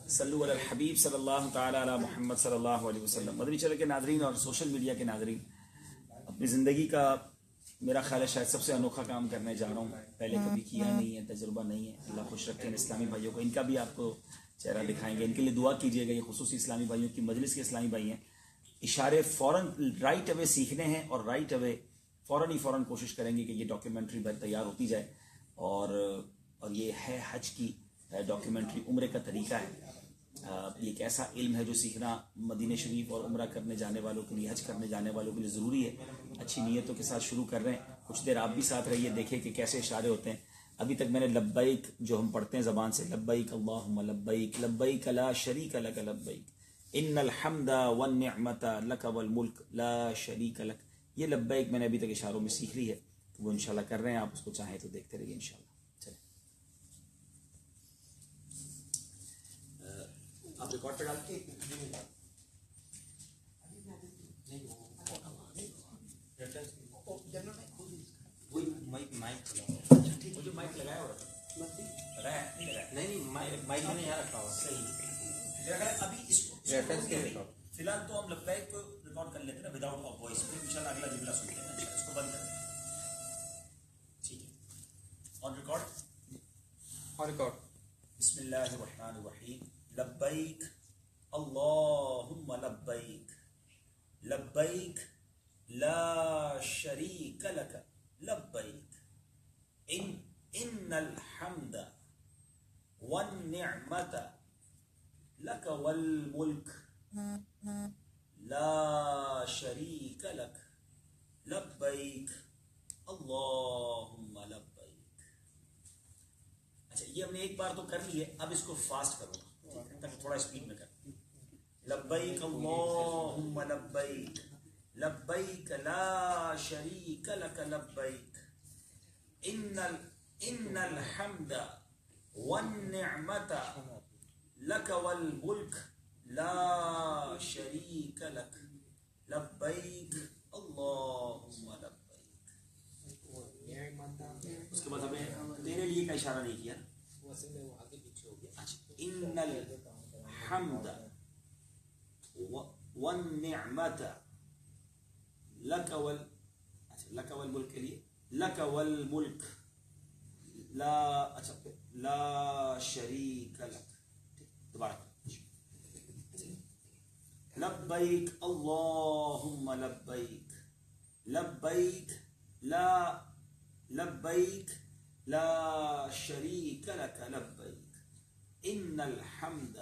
صلو علی الحبیب صلی اللہ تعالی علی محمد صلی اللہ علیہ وسلم. مدنی چینل کے ناظرین اور سوشل میڈیا کے ناظرین، اپنی زندگی کا میرا خیال ہے شاید سب سے انوکھا کام کرنے جا رہا ہوں. پہلے کبھی کیا نہیں ہے، تجربہ نہیں ہے. اللہ خوش رکھے ان اسلامی بھائیوں کو. ان کا بھی آپ کو چہرہ دکھائیں گے. ان کے لیے دعا کیجیے گا. یہ خصوصی اسلامی بھائیوں کی مجلس کے اسلامی بھائی ہیں. اشارے فوراً رائٹ اوے سیکھنے ہیں اور رائٹ اوے فوراً کوشش کریں گے کہ یہ ڈاکیومنٹری تیار ہوتی جائے. اور یہ ہے حج کی ڈاکیومنٹری، عمرے کا طریقہ ہے. یہ ایک ایسا علم ہے جو سیکھنا مدینہ شریف اور عمرہ کرنے جانے والوں کے لیے، حج کرنے جانے والوں کے لیے ضروری ہے. اچھی نیتوں کے ساتھ شروع کر رہے ہیں. کچھ دیر آپ بھی ساتھ رہیے، دیکھیں کہ کیسے اشارے ہوتے ہیں. ابھی تک میں نے لبیک جو ہم پڑھتے ہیں زبان سے، لبیک اللہم لبیک لبیک لا شریک لک لبیک ان الحمد والنعمت لک والملک لا شریک لک، یہ لبیک میں نے ابھی تک اشاروں میں سیکھ لی ہے. تو وہ انشاءاللہ کر رہے ہیں. آپ اس کو چاہیں تو دیکھتے رہیے انشاءاللہ. آپ ریکارڈ پہ ڈال کے مائک لگایا ہوا نہیں مائک میں یہاں رکھا ہوا صحیح. ابھی اس کو فی الحال تو ہم لبیک کو ریکارڈ کر لیتے ہیں نا وداؤٹ آف وائس. پھر ان شاء اللہ اگلا جملہ سنتے ہیں. اس کو بند کر ٹھیک ہے. On record. بسم اللہ الرحمن الرحیم. لبیک اللہم لبیک لبیک لا شریک لک لبیک ان الحمد والنعمت لک والملک لا شریک لک لبیک اللہم لبیک. اچھا یہ ہم نے ایک بار تو کر لی ہے. اب اس کو فاسٹ کروں تاکہ تھوڑا اسپیڈ میں کر. لبیک اللہم لبیک لبیک لا شریک لک لبیک ان الحمد والنعمت لک والملک لا شریک لک لبیک اللہم لبیک. اس کے بعد ہمیں تیرے لیے کا اشارہ نہیں کیا. ان الحمد والنعمت لک والملک کے لیے لک والملک لا شریک لک. دوبارہ لبیک اللہم لبیک لبیک لا شریک لک لبیک ان الحمد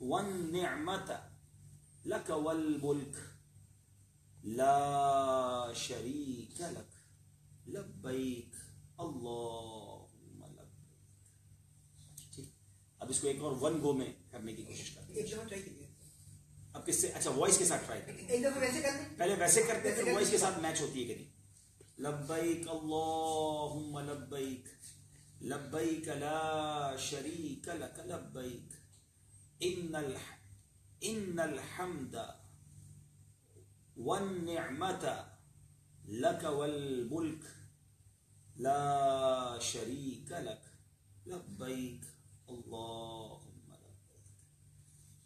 والنعمت لک والملک لا شریک لک لبیک اللہم لبیک. ٹھیک. اب اس کو ایک اور ون گو میں کرنے کی کوشش کرتے ہیں. اب کس سے؟ اچھا وائس کے ساتھ ٹرائی کریں. پہلے ویسے کرتے ہیں پھر وائس کے ساتھ میچ ہوتی ہے کہ نہیں. لبیک اللہم لبیک لبیک لا شریک لک لبیک ان الحمد والنعمت لک والملک لا شریک لک لبیک اللہم لبیک.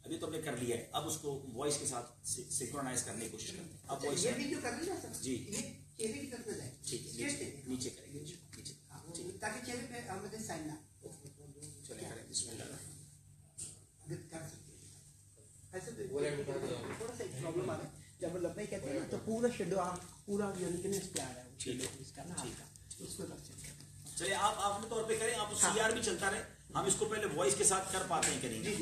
ابھی تو ہم نے کر لیا ہے. اب اس کو وائس کے ساتھ سنکرونائز کرنے کی کوشش کرتے ہیں. اب وائس جی ٹھیک ہے نیچے کریں گے نیچے تاکہ چہرے پہ آمد سائن نہ. چلیں کریں. بسم اللہ. ایسے تھوڑا سا پرابلم آ رہا ہے. جب لبیک کہتے ہیں تو پورا شیڈو پورا یعنی کہ اس پہ آ رہا ہے. اس کا نا اس کو چلیے آپ اپنے طور پہ کریں. آپ اس سی آر بھی چلتا رہے. ہم اس کو پہلے وائس کے ساتھ کر پاتے ہیں کہ نہیں. جی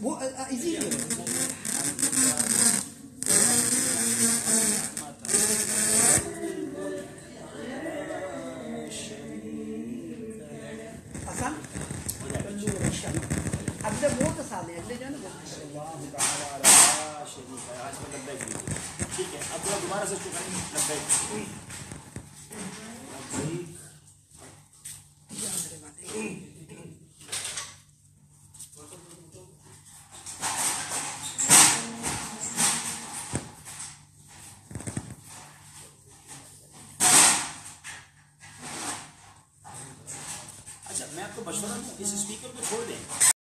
وہ ایزی ہے. آسان اگلے بہت آسان ہے. اگلے جو ہے نا ٹھیک ہے. اب دوبارہ سے لبیک میں آپ کو مشورہ دوں اس اسپیکر کو چھوڑ دیں.